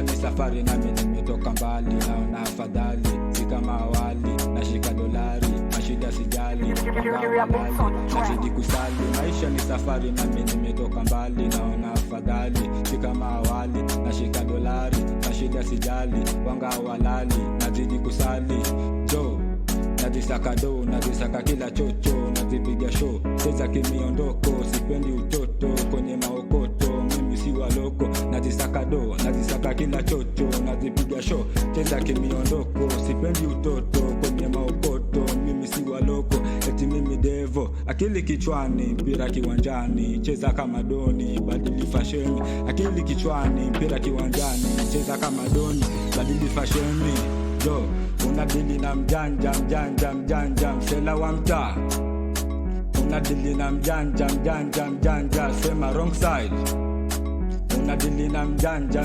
ni safari nami nimetoka mbali, naona afadhali si kama awali, nashika dolari, mashida sijali, nazidi kusali. Maisha ni safari nami nimetoka mbali, naona afadhali si kama awali, nashika dolari, mashida sijali, wanga walali, nazidi kusali. Jo, nazisaka do, nazisaka kila chocho, nazipiga show, cheza kimiondoko, sipendi utoto kwenye maokoto, mimi si waloko. Nazisaka do, nazisaka kila chocho, nazipiga show, cheza kimiondoko, sipendi utoto kwenye maokoto, mimi si waloko. Eti mimi devo, akili kichwani, mpira kiwanjani, cheza kama doni, badili fasheni. Akili kichwani, mpira kiwanjani, cheza kama doni, badili fasheni. Jo, unadili na mjanja, msela wa mtaa. Unadili na mjanja, sema wrong side. Unadili na mjanja